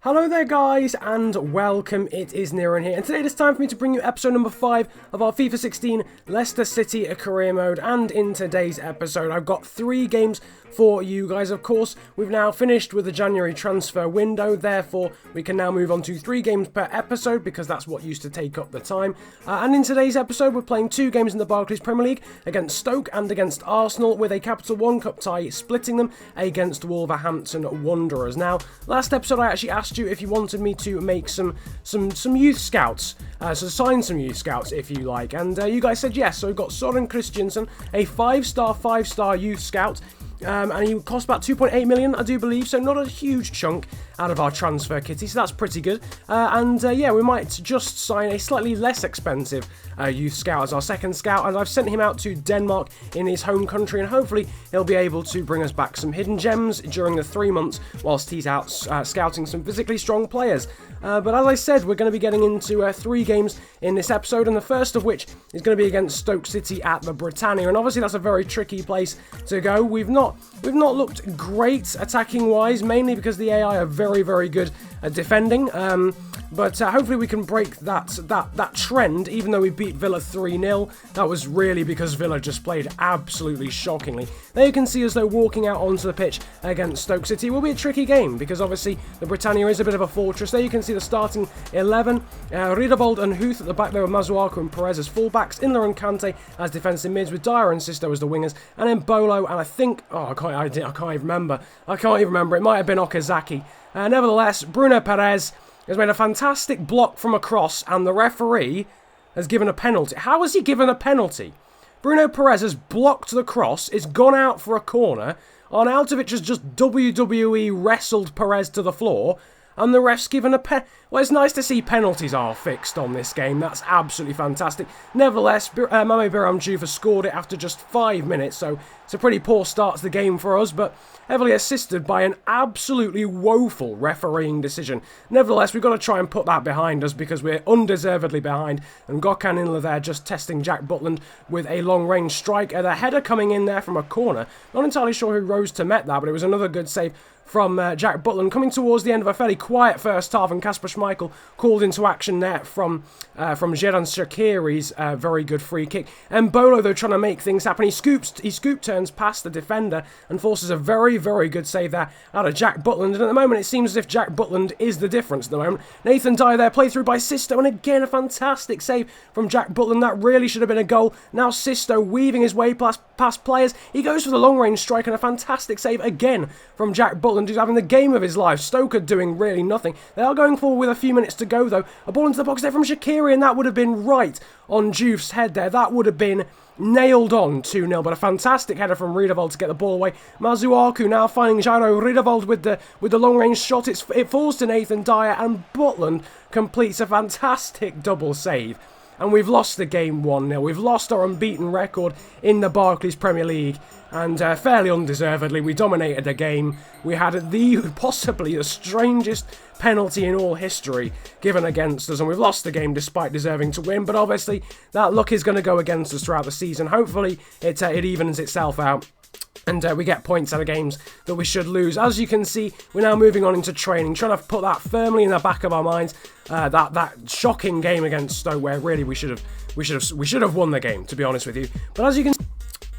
Hello there guys, and welcome. It is Niran here, and today it is time for me to bring you episode number 5 of our FIFA 16 Leicester City career mode. And in today's episode I've got 3 games for you guys. Of course, we've now finished with the January transfer window, therefore we can now move on to 3 games per episode because that's what used to take up the time. And in today's episode we're playing 2 games in the Barclays Premier League against Stoke and against Arsenal, with a Capital One Cup tie splitting them against Wolverhampton Wanderers. Now, last episode I actually asked you if you wanted me to make some youth scouts, so sign some youth scouts if you like, and you guys said yes. So we've got Soren Christiansen, a 5-star youth scout, and he cost about 2.8 million, I do believe, so not a huge chunk out of our transfer kitty, so that's pretty good. Yeah, we might just sign a slightly less expensive youth scout as our second scout, and I've sent him out to Denmark in his home country, and hopefully he'll be able to bring us back some hidden gems during the 3 months whilst he's out scouting some physically strong players. But as I said, we're going to be getting into 3 games in this episode, and the first of which is going to be against Stoke City at the Britannia, and obviously that's a very tricky place to go. We've not looked great attacking wise, mainly because the AI are very good at defending. But hopefully we can break that trend, even though we beat Villa 3-0. That was really because Villa just played absolutely shockingly. There you can see us though walking out onto the pitch against Stoke City. It will be a tricky game because obviously the Britannia is a bit of a fortress. There you can see the starting 11. Riedewald and Huth at the back there with Masuaku and Perez as fullbacks. Inler and Kante as defensive mids with Dyer and Sisto as the wingers. And then Embolo and I think, I can't even remember. It might have been Okazaki. Nevertheless, Bruno Perez has made a fantastic block from a cross, and the referee has given a penalty. How has he given a penalty? Bruno Perez has blocked the cross, it's gone out for a corner, Arnautovic has just WWE wrestled Perez to the floor, and the ref's given a Well, it's nice to see penalties are fixed on this game. That's absolutely fantastic. Nevertheless, Mame Biramju has scored it after just 5 minutes, so it's a pretty poor start to the game for us, but heavily assisted by an absolutely woeful refereeing decision. Nevertheless, we've got to try and put that behind us because we're undeservedly behind, and Gökhan Inler there just testing Jack Butland with a long-range strike. The header coming in there from a corner. Not entirely sure who rose to met that, but it was another good save from Jack Butland, coming towards the end of a fairly quiet first half, and Kasper Schmeichel called into action there from Xherdan Shaqiri's very good free kick. Embolo though trying to make things happen. He scoop turns past the defender and forces a very good save there out of Jack Butland, and at the moment it seems as if Jack Butland is the difference at the moment. Nathan Dyer there, played through by Sisto, and again a fantastic save from Jack Butland. That really should have been a goal. Now Sisto weaving his way past players. He goes for the long range strike, and a fantastic save again from Jack Butland, who's having the game of his life. Stoke are doing really nothing. They are going forward with a few minutes to go though. A ball into the box there from Shaqiri, and that would have been right on Juve's head there. That would have been nailed on 2-0, but a fantastic header from Riedewald to get the ball away. Masuaku now finding Jairo Riedewald with the long range shot. It falls to Nathan Dyer, and Butland completes a fantastic double save. And we've lost the game 1-0. We've lost our unbeaten record in the Barclays Premier League, and fairly undeservedly. We dominated the game. We had possibly the strangest penalty in all history given against us, and we've lost the game despite deserving to win. But obviously that luck is going to go against us throughout the season. Hopefully it evens itself out, and we get points out of games that we should lose. As you can see, we're now moving on into training, trying to put that firmly in the back of our minds. That shocking game against Stoke, where really we should have won the game, to be honest with you. But as you can see,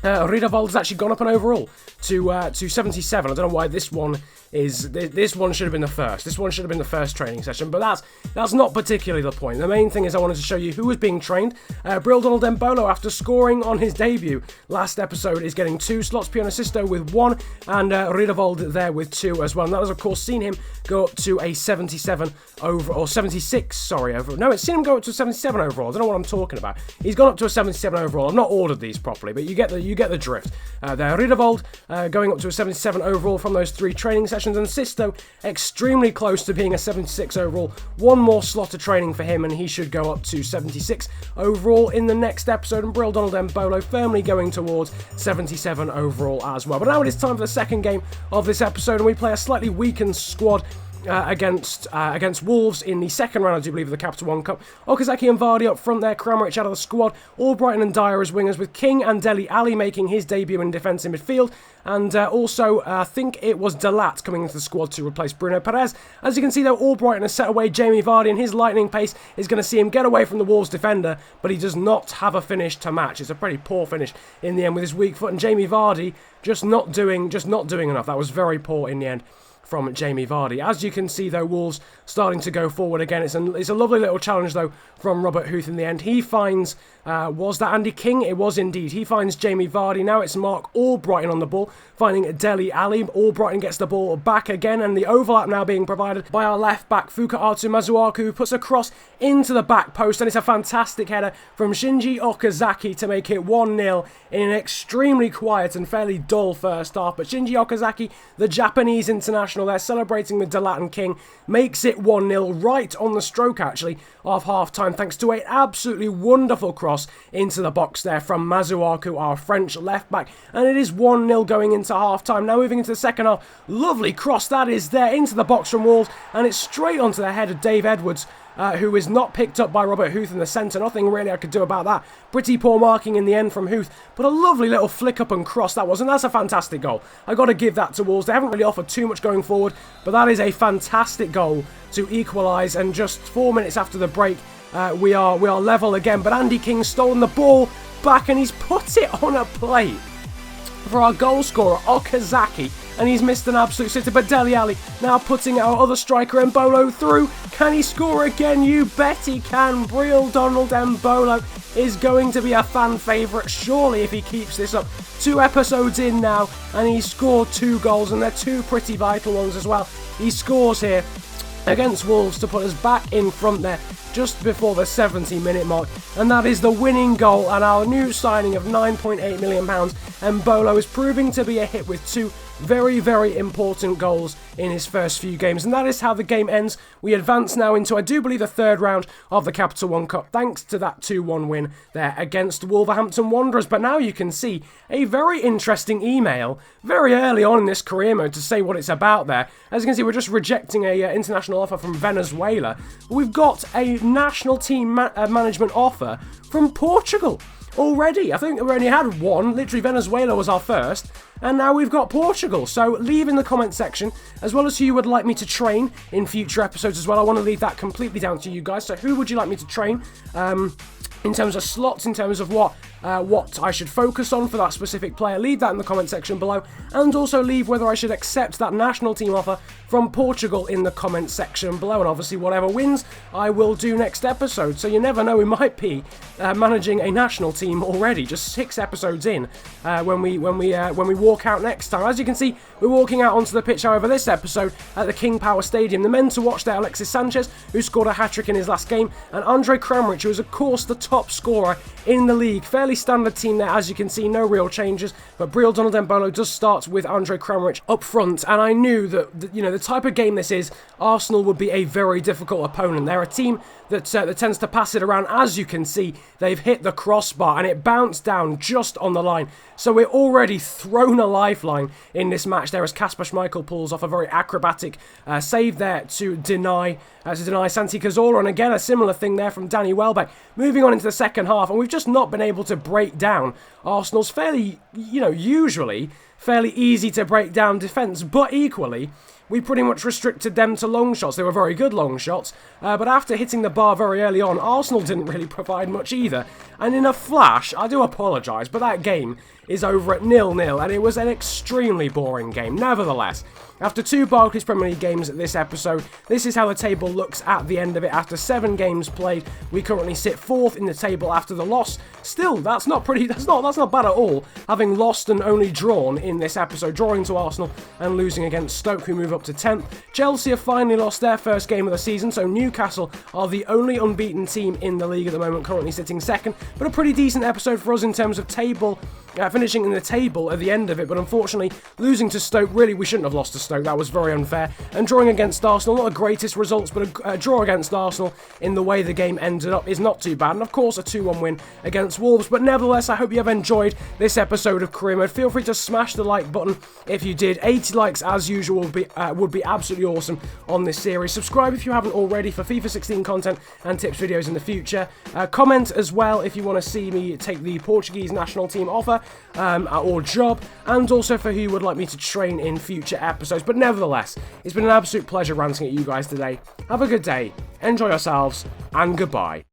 Riedewald has actually gone up an overall to 77. I don't know why this one should have been the first. This one should have been the first training session, but that's not particularly the point. The main thing is I wanted to show you who was being trained. Donald Embolo, after scoring on his debut last episode, is getting 2 slots. Sisto with 1, and Riedewald there with 2 as well. And that has of course seen him go up to a 77 over, or 76, sorry, over. No, it's seen him go up to a 77 overall. I don't know what I'm talking about. He's gone up to a 77 overall. I've not ordered these properly, but you get the drift. There, Riedewald going up to a 77 overall from those 3 training sessions. And Sisto extremely close to being a 76 overall. 1 more slot of training for him, and he should go up to 76 overall in the next episode. And Donald Embolo firmly going towards 77 overall as well. But now it is time for the second game of this episode, and we play a slightly weakened squad against Wolves in the second round, I do believe, of the Capital One Cup. Okazaki and Vardy up front there, Kramaric out of the squad, Albrighton and Dyer as wingers, with King and Dele Alli making his debut in defence in midfield, and also I think it was Delat coming into the squad to replace Bruno Perez. As you can see though, Albrighton has set away Jamie Vardy, and his lightning pace is going to see him get away from the Wolves defender, but he does not have a finish to match. It's a pretty poor finish in the end with his weak foot, and Jamie Vardy just not doing enough. That was very poor in the end from Jamie Vardy. As you can see though, Wolves starting to go forward again. It's a lovely little challenge though from Robert Huth in the end. He finds, was that Andy King? It was indeed. He finds Jamie Vardy. Now it's Mark Albrighton on the ball, finding Dele Alli. Albrighton gets the ball back again, and the overlap now being provided by our left back Fukaatu Masuaku, who puts a cross into the back post, and it's a fantastic header from Shinji Okazaki to make it 1-0 in an extremely quiet and fairly dull first half. But Shinji Okazaki, the Japanese international, they're celebrating with Delat and King, makes it 1-0 right on the stroke actually of half-time, thanks to an absolutely wonderful cross into the box there from Masuaku, our French left-back, and it is 1-0 going into half-time. Now moving into the second half, lovely cross that is there into the box from Wolves, and it's straight onto the head of Dave Edwards, who is not picked up by Robert Huth in the centre. Nothing really I could do about that. Pretty poor marking in the end from Huth, but a lovely little flick up and cross that was, and that's a fantastic goal. I got to give that to Wolves. They haven't really offered too much going forward, but that is a fantastic goal to equalise, and just 4 minutes after the break, we are level again. But Andy King's stolen the ball back, and he's put it on a plate for our goal scorer Okazaki, and he's missed an absolute sitter. But Dele Alli now putting our other striker Embolo through. Can he score again? You bet he can. Donald Embolo is going to be a fan favourite surely if he keeps this up. 2 episodes in now, and he's scored 2 goals, and they're 2 pretty vital ones as well. He scores here against Wolves to put us back in front there just before the 70-minute mark, and that is the winning goal. And our new signing of £9.8 million, Embolo, is proving to be a hit with 2 very, very important goals in his first few games, and that is how the game ends. We advance now into, I do believe, the third round of the Capital One Cup, thanks to that 2-1 win there against Wolverhampton Wanderers. But now you can see a very interesting email very early on in this career mode to say what it's about there. As you can see, we're just rejecting a international offer from Venezuela. We've got a national team management offer from Portugal already. I think we only had one. Literally, Venezuela was our first, and now we've got Portugal. So leave in the comment section, as well as who you would like me to train in future episodes as well. I want to leave that completely down to you guys. So who would you like me to train? In terms of slots, in terms of what I should focus on for that specific player, leave that in the comment section below, and also leave whether I should accept that national team offer from Portugal in the comment section below, and obviously whatever wins I will do next episode. So you never know, we might be managing a national team already, just 6 episodes in, when we walk out next time. As you can see, we're walking out onto the pitch, however, this episode at the King Power Stadium. The men to watch there: Alexis Sanchez, who scored a hat-trick in his last game, and Andre Kramaric, who is of course the top scorer in the league. Fairly standard team there, as you can see, no real changes, but Donald Embolo does start with Andre Kramaric up front, and I knew that, you know, the type of game this is, Arsenal would be a very difficult opponent. They're a team that tends to pass it around. As you can see, they've hit the crossbar and it bounced down just on the line. So we're already thrown a lifeline in this match there, as Kasper Schmeichel pulls off a very acrobatic save there to deny Santi Cazorla, and again a similar thing there from Danny Welbeck. Moving on into the second half, and we've just not been able to break down Arsenal's fairly, usually fairly easy to break down defence, but equally we pretty much restricted them to long shots. They were very good long shots, but after hitting the bar very early on, Arsenal didn't really provide much either. And in a flash, I do apologise, but that game is over at 0-0, and it was an extremely boring game. Nevertheless, after 2 Barclays Premier League games this episode, this is how the table looks at the end of it. After 7 games played, we currently sit 4th in the table after the loss. Still, that's not bad at all, having lost and only drawn in this episode, drawing to Arsenal and losing against Stoke, who move up to 10th. Chelsea have finally lost their first game of the season, so Newcastle are the only unbeaten team in the league at the moment, currently sitting 2nd, but a pretty decent episode for us in terms of table finishing in the table at the end of it, but unfortunately losing to Stoke. Really, we shouldn't have lost to Stoke, that was very unfair, and drawing against Arsenal, not the greatest results, but a draw against Arsenal in the way the game ended up is not too bad, and of course a 2-1 win against Wolves. But nevertheless, I hope you have enjoyed this episode of Career Mode. Feel free to smash the like button if you did. 80 likes as usual would be absolutely awesome on this series. Subscribe if you haven't already for FIFA 16 content and tips videos in the future. Comment as well if you want to see me take the Portuguese national team offer or job, and also for who you would like me to train in future episodes. But nevertheless, it's been an absolute pleasure ranting at you guys today. Have a good day, enjoy yourselves, and goodbye.